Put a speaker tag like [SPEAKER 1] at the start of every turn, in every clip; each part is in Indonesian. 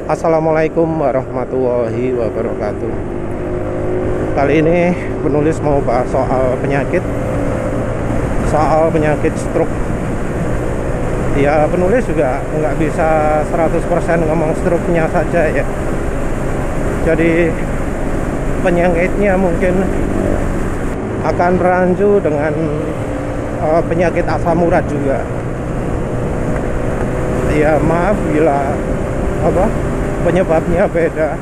[SPEAKER 1] Assalamualaikum warahmatullahi wabarakatuh. Kali ini penulis mau bahas soal penyakit stroke. Ya, penulis juga nggak bisa 100% ngomong stroke-nya saja ya. Jadi penyakitnya mungkin akan rancu dengan penyakit asam urat juga. Ya maaf bila penyebabnya beda,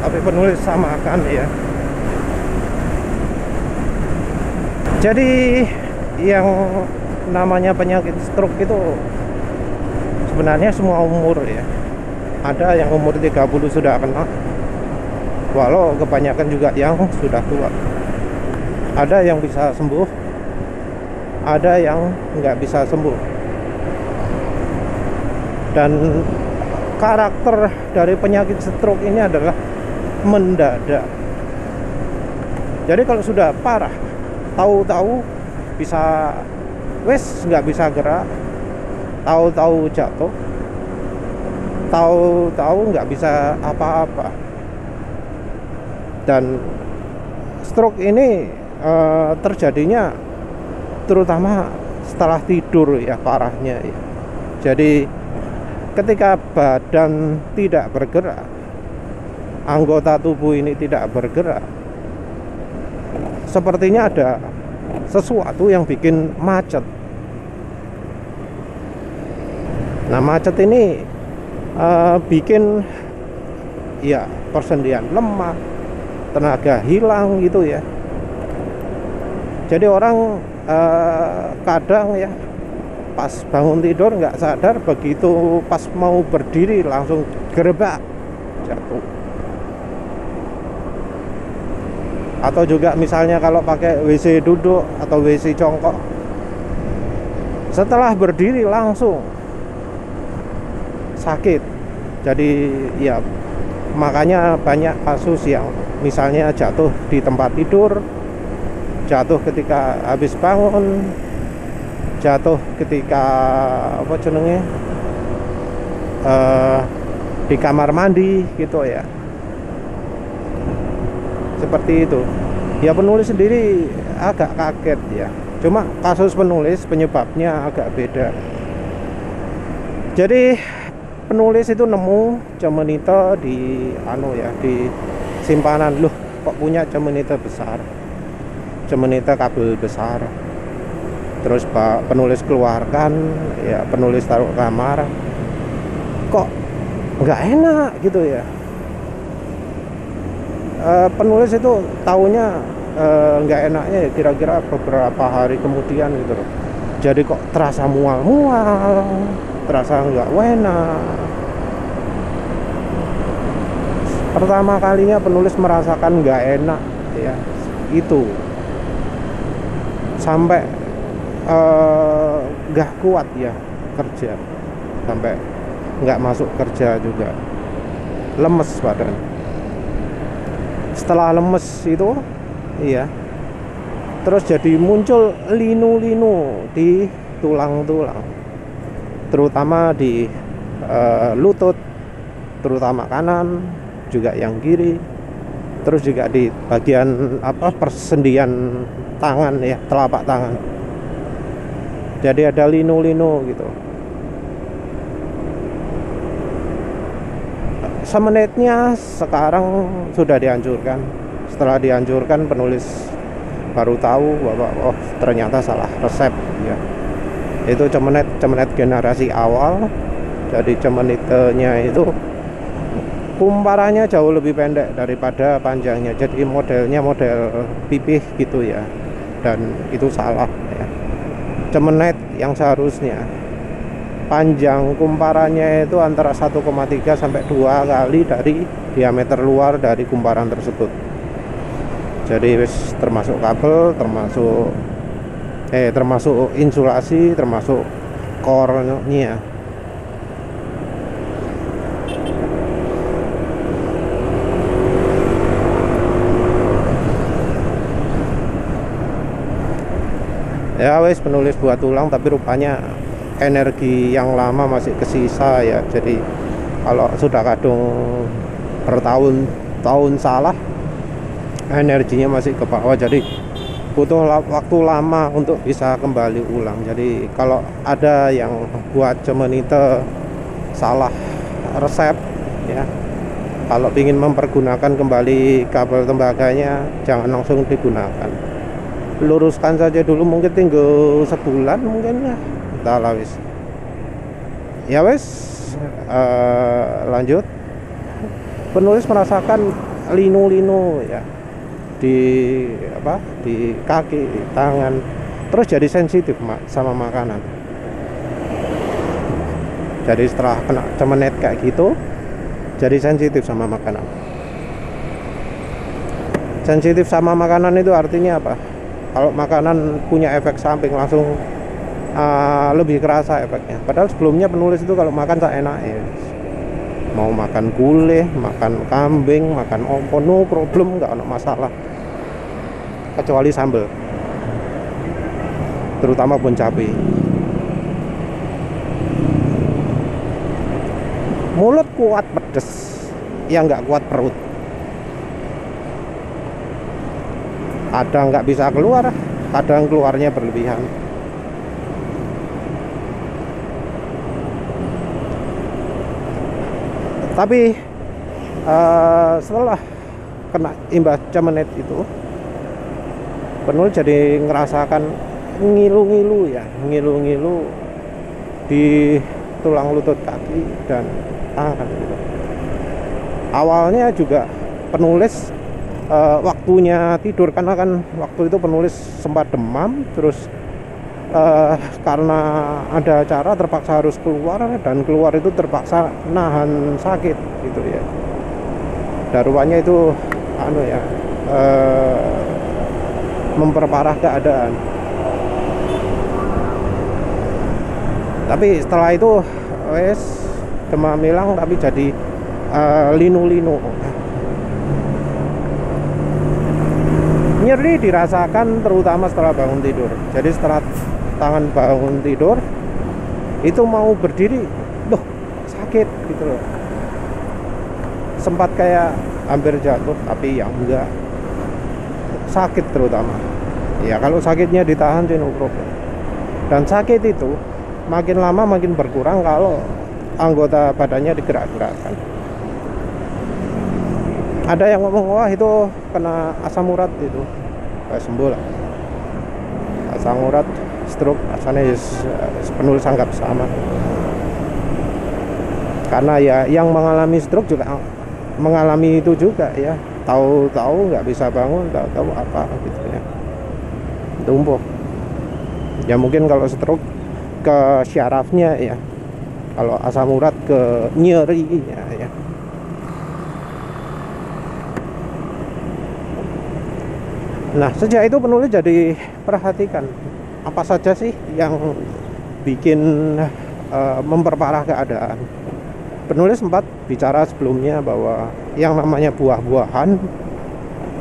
[SPEAKER 1] tapi penulis samakan ya. Jadi yang namanya penyakit stroke itu sebenarnya semua umur ya. Ada yang umur 30 sudah kena, walau kebanyakan juga yang sudah tua. Ada yang bisa sembuh, ada yang nggak bisa sembuh. Dan karakter dari penyakit stroke ini adalah mendadak. Jadi kalau sudah parah, tahu-tahu bisa nggak bisa gerak, tahu-tahu jatuh, tahu-tahu nggak bisa apa-apa. Dan stroke ini terjadinya terutama setelah tidur ya, parahnya ya. Jadi ketika badan tidak bergerak, anggota tubuh ini tidak bergerak, sepertinya ada sesuatu yang bikin macet. Nah, macet ini bikin ya persendian lemah, tenaga hilang gitu ya. Jadi orang kadang ya pas bangun tidur nggak sadar, begitu pas mau berdiri langsung gerebak jatuh. Atau juga misalnya kalau pakai WC duduk atau WC jongkok, setelah berdiri langsung sakit. Jadi ya makanya banyak kasus yang misalnya jatuh di tempat tidur, jatuh ketika habis bangun, jatuh ketika di kamar mandi gitu ya, seperti itu ya. Penulis sendiri agak kaget ya, cuma kasus penulis penyebabnya agak beda. Jadi penulis itu nemu cemenite di di simpanan. Loh, kok punya cemenite besar, cemenite kabel besar. Terus penulis keluarkan ya, penulis taruh kamar, kok nggak enak gitu ya. Penulis itu taunya nggak enaknya ya kira-kira beberapa hari kemudian gitu loh. Jadi kok terasa mual-mual, terasa nggak enak. Pertama kalinya penulis merasakan nggak enak ya, itu sampai nggak kuat ya kerja, sampai nggak masuk kerja juga, lemes badan. Setelah lemes itu iya, terus jadi muncul linu-linu di tulang-tulang, terutama di lutut, terutama kanan, juga yang kiri, terus juga di bagian persendian tangan ya, telapak tangan. Jadi ada linu-linu gitu. Semenitnya sekarang sudah dihancurkan. Setelah dihancurkan, penulis baru tahu bahwa oh ternyata salah resep ya. Itu cemenet generasi awal. Jadi cemenitenya itu kumparannya jauh lebih pendek daripada panjangnya. Jadi modelnya model pipih gitu ya. Dan itu salah ya. Cemenet yang seharusnya panjang kumparannya itu antara 1,3 sampai 2 kali dari diameter luar dari kumparan tersebut. Jadi termasuk kabel, termasuk insulasi, termasuk core-nya. Ya wes, penulis buat ulang, tapi rupanya energi yang lama masih kesisa ya. Jadi Kalau sudah kadung bertahun-tahun salah, energinya masih ke bawah, jadi butuh waktu lama untuk bisa kembali ulang. Jadi kalau ada yang buat cemenite salah resep ya, kalau ingin mempergunakan kembali kabel tembaganya, jangan langsung digunakan, luruskan saja dulu, mungkin tinggal sebulan mungkin ya, entah lah wis ya wis. Lanjut, penulis merasakan linu-linu ya di kaki, di tangan, terus jadi sensitif sama makanan. Jadi setelah kena cemenet kayak gitu, jadi sensitif sama makanan. Sensitif sama makanan itu artinya apa? Kalau makanan punya efek samping, langsung lebih kerasa efeknya. Padahal sebelumnya penulis itu kalau makan tak enak ya, mau makan gulai, makan kambing, makan opo, no problem, nggak ada masalah, kecuali sambal, terutama pun cabai. Mulut kuat pedes, yang nggak kuat perut. Kadang nggak bisa keluar, kadang keluarnya berlebihan. Tapi setelah kena imbas cemenet itu, penulis jadi ngerasakan ngilu-ngilu ya, ngilu-ngilu di tulang lutut kaki dan tangan gitu. Awalnya juga penulis waktunya tidur, karena kan waktu itu penulis sempat demam, terus karena ada acara terpaksa harus keluar, dan keluar itu terpaksa nahan sakit gitu ya. Daruannya itu memperparah keadaan. Tapi setelah itu wes demam hilang, tapi jadi linu-linu. Nyeri dirasakan terutama setelah bangun tidur. Jadi setelah tangan bangun tidur itu mau berdiri, loh sakit gitu loh. Sempat kayak hampir jatuh, tapi ya enggak, sakit terutama. Ya kalau sakitnya ditahan sih no problem. Dan sakit itu makin lama makin berkurang kalau anggota badannya digerak-gerakkan. Ada yang ngomong, wah itu kena asam urat itu, sembuh lah. Asam urat, stroke, asalnya penulis anggap sama. Karena ya yang mengalami stroke juga mengalami itu juga ya, tahu-tahu nggak bisa bangun, tahu-tahu apa gitu ya, tumbuh. Ya mungkin kalau stroke ke syarafnya ya, kalau asam urat ke nyerinya ya. Nah sejak itu penulis jadi perhatikan apa saja sih yang bikin memperparah keadaan. Penulis sempat bicara sebelumnya bahwa yang namanya buah-buahan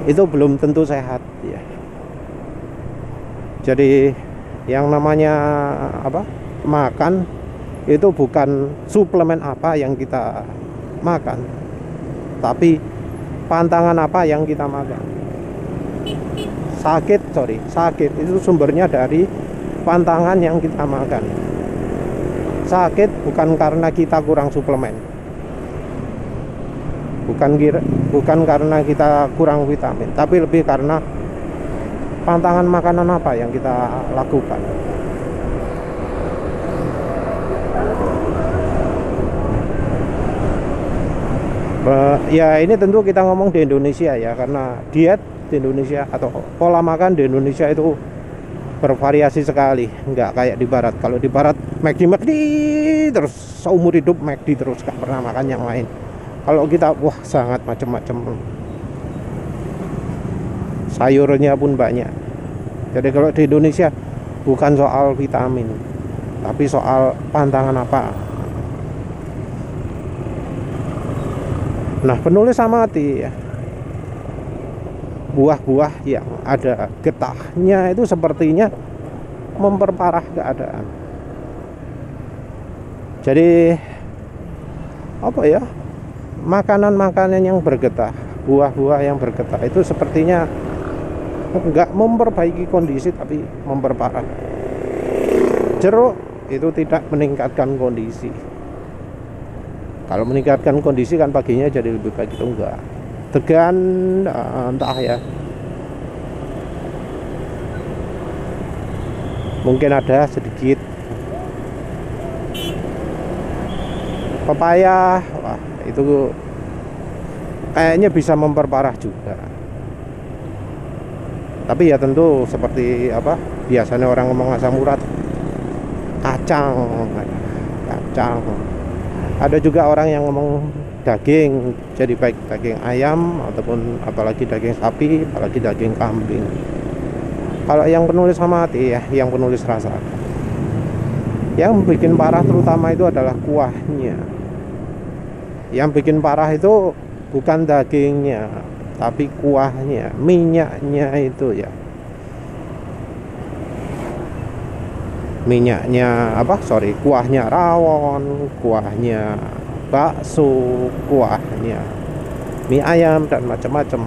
[SPEAKER 1] itu belum tentu sehat ya. Jadi yang namanya makan itu bukan suplemen apa yang kita makan, tapi pantangan apa yang kita makan. Sakit itu sumbernya dari pantangan yang kita makan. Sakit bukan karena kita kurang suplemen, bukan karena kita kurang vitamin, tapi lebih karena pantangan makanan apa yang kita lakukan. Ya ini tentu kita ngomong di Indonesia ya, karena diet di Indonesia atau pola makan di Indonesia itu bervariasi sekali, nggak kayak di barat. Kalau di barat McD terus seumur hidup McD terus, nggak pernah makan yang lain. Kalau kita wah sangat macam-macam, sayurnya pun banyak. Jadi kalau di Indonesia bukan soal vitamin, tapi soal pantangan apa. Nah penulis amati ya, buah-buah yang ada getahnya itu sepertinya memperparah keadaan. Jadi apa ya, makanan-makanan yang bergetah, buah-buah yang bergetah itu sepertinya nggak memperbaiki kondisi tapi memperparah. Jeruk itu tidak meningkatkan kondisi. Kalau meningkatkan kondisi kan paginya jadi lebih baik, itu enggak. Degan entah ya, mungkin ada sedikit. Pepaya, wah itu kayaknya bisa memperparah juga. Tapi ya tentu seperti apa biasanya orang ngomong asam urat, kacang. Ada juga orang yang ngomong daging, jadi baik daging ayam ataupun apalagi daging sapi, apalagi daging kambing. Kalau yang penulis amati ya, yang penulis rasa, yang bikin parah terutama itu adalah kuahnya. Yang bikin parah itu bukan dagingnya, tapi kuahnya, minyaknya itu ya. Minyaknya kuahnya rawon, kuahnya bakso, kuahnya mie ayam dan macam-macam.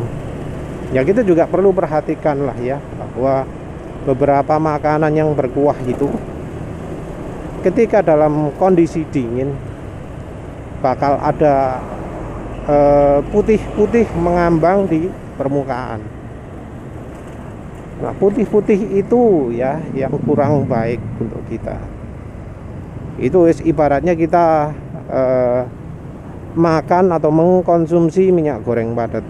[SPEAKER 1] Ya kita juga perlu perhatikan lah ya, bahwa beberapa makanan yang berkuah itu ketika dalam kondisi dingin bakal ada putih-putih mengambang di permukaan. Nah, putih-putih itu ya yang kurang baik untuk kita. Itu ibaratnya kita makan atau mengkonsumsi minyak goreng padat.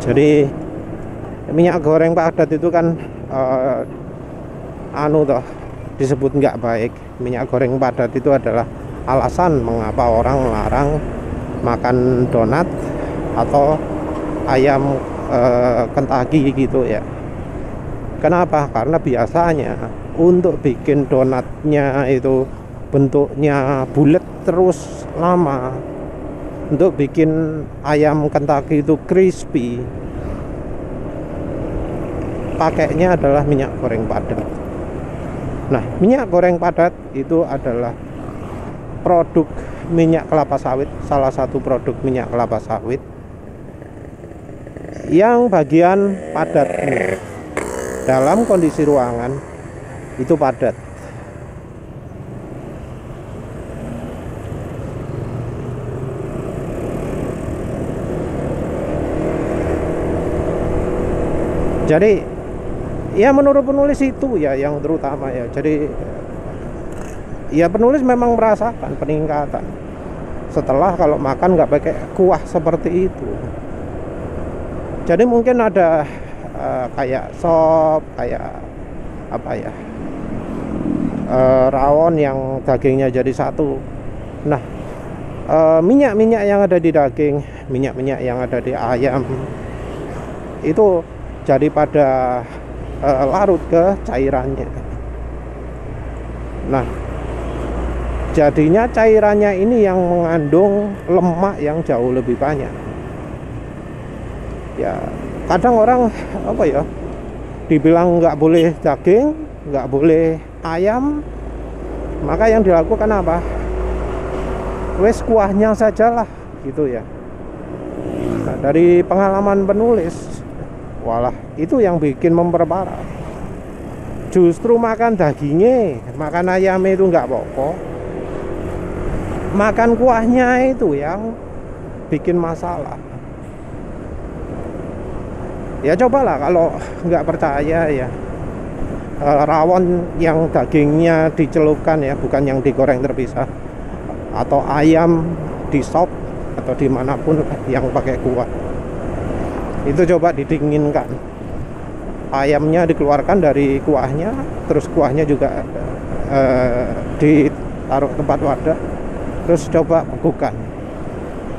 [SPEAKER 1] Jadi minyak goreng padat itu kan disebut nggak baik. Minyak goreng padat itu adalah alasan mengapa orang melarang makan donat atau ayam Kentucky gitu ya. Kenapa? Karena biasanya untuk bikin donatnya itu bentuknya bulat terus lama, untuk bikin ayam Kentucky itu crispy, pakainya adalah minyak goreng padat. Nah, minyak goreng padat itu adalah produk minyak kelapa sawit, salah satu produk minyak kelapa sawit yang bagian padatnya dalam kondisi ruangan itu padat. Jadi ya menurut penulis itu ya yang terutama ya. Jadi ya penulis memang merasakan peningkatan setelah kalau makan nggak pakai kuah seperti itu. Jadi mungkin ada kayak sop, kayak apa ya, rawon yang dagingnya jadi satu. Nah, minyak-minyak yang ada di daging, minyak-minyak yang ada di ayam itu jadi pada larut ke cairannya. Nah, jadinya cairannya ini yang mengandung lemak yang jauh lebih banyak. Ya kadang orang dibilang nggak boleh daging, nggak boleh ayam, maka yang dilakukan apa? Wes kuahnya sajalah gitu ya. Nah, dari pengalaman penulis, walah itu yang bikin memperparah. Justru makan dagingnya, makan ayamnya itu nggak pokok, makan kuahnya itu yang bikin masalah. Ya cobalah kalau nggak percaya ya, rawon yang dagingnya dicelupkan ya, bukan yang digoreng terpisah, atau ayam di sop atau dimanapun yang pakai kuah, itu coba didinginkan, ayamnya dikeluarkan dari kuahnya, terus kuahnya juga ditaruh tempat wadah, terus coba bekukan.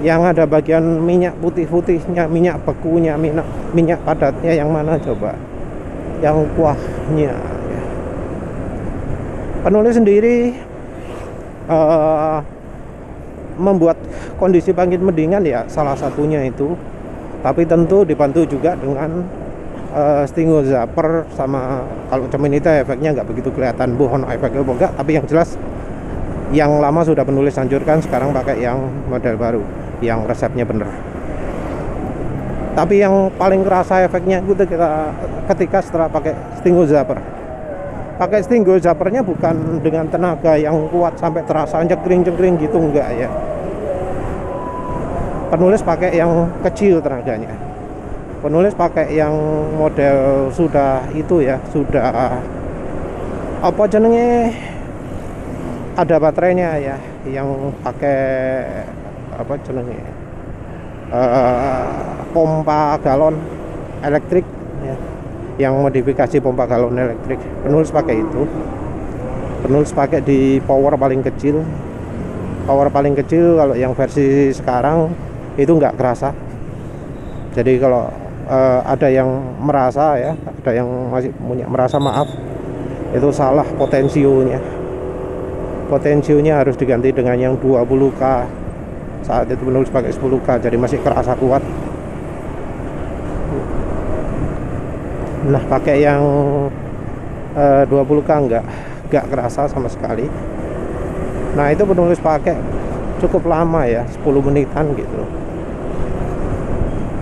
[SPEAKER 1] Yang ada bagian minyak putih-putihnya, minyak bekunya, minyak padatnya yang mana coba? Yang kuahnya ya. Penulis sendiri membuat kondisi bangkit mendingan ya, salah satunya itu, tapi tentu dibantu juga dengan stingo zapper sama, kalau cemenita efeknya nggak begitu kelihatan, bohong efeknya enggak, tapi yang jelas Yang lama sudah penulis hancurkan, sekarang pakai yang model baru yang resepnya bener. Tapi yang paling kerasa efeknya itu ketika setelah pakai Stingo Zapper. Pakai Stingo Zappernya bukan dengan tenaga yang kuat sampai terasa cekring-cekring gitu, enggak ya. Penulis pakai yang kecil tenaganya. Penulis pakai yang model sudah itu ya, sudah apa jenenge, ada baterainya ya, yang pakai apa jenenge, pompa galon elektrik ya, yang modifikasi pompa galon elektrik. Penulis pakai itu. Penulis pakai di power paling kecil. Power paling kecil kalau yang versi sekarang itu nggak kerasa. Jadi kalau ada yang merasa ya, ada yang masih punya merasa, maaf, itu salah potensionya. Potensionya harus diganti dengan yang 20K. Saat itu penulis pakai 10K, jadi masih kerasa kuat. Nah, pakai yang 20K enggak kerasa sama sekali. Nah, itu penulis pakai cukup lama ya, 10 menitan gitu.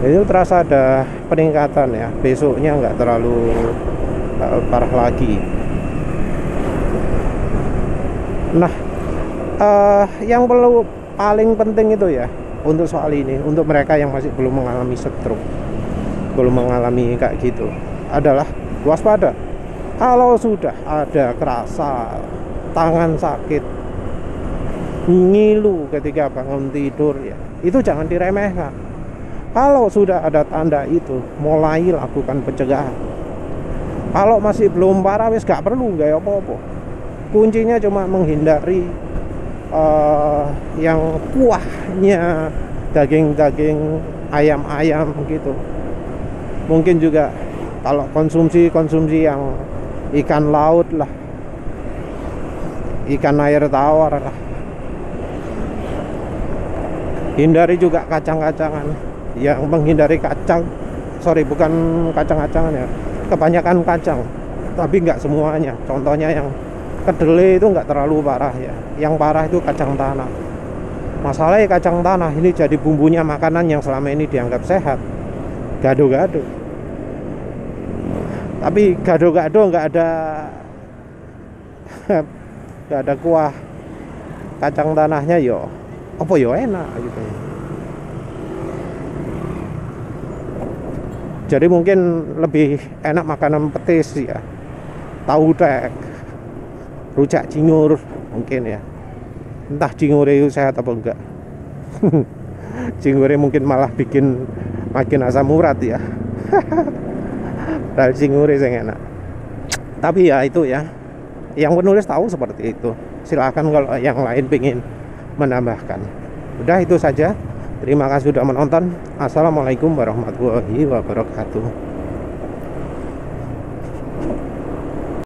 [SPEAKER 1] Itu terasa ada peningkatan ya. Besoknya nggak terlalu parah lagi. Nah, yang perlu paling penting itu ya untuk soal ini, untuk mereka yang masih belum mengalami stroke, belum mengalami kayak gitu, adalah waspada. Kalau sudah ada kerasa tangan sakit, ngilu ketika bangun tidur ya, itu jangan diremehkan. Kalau sudah ada tanda itu, mulai lakukan pencegahan. Kalau masih belum parah, wis gak perlu gak apa-apa. Kuncinya cuma menghindari yang kuahnya daging-daging ayam-ayam gitu. Mungkin juga kalau konsumsi yang ikan laut lah, ikan air tawar lah. Hindari juga kacang-kacangan. Yang menghindari kacang, bukan kacang-kacangan ya, kebanyakan kacang, tapi nggak semuanya. Contohnya yang kedelai itu nggak terlalu parah ya, yang parah itu kacang tanah. Masalahnya kacang tanah ini jadi bumbunya makanan yang selama ini dianggap sehat, gado-gado. Tapi gado-gado nggak ada kuah kacang tanahnya, yo apa yo enak gitu. Jadi mungkin lebih enak makanan petis ya, tahu tek, rujak cingur mungkin ya. Entah cingure itu sehat apa enggak. Cingure mungkin malah bikin makin asam urat ya. Padahal cingure yang enak. Tapi ya itu ya, yang penulis tahu seperti itu. Silakan kalau yang lain pengen menambahkan. Udah itu saja. Terima kasih sudah menonton. Assalamualaikum warahmatullahi wabarakatuh.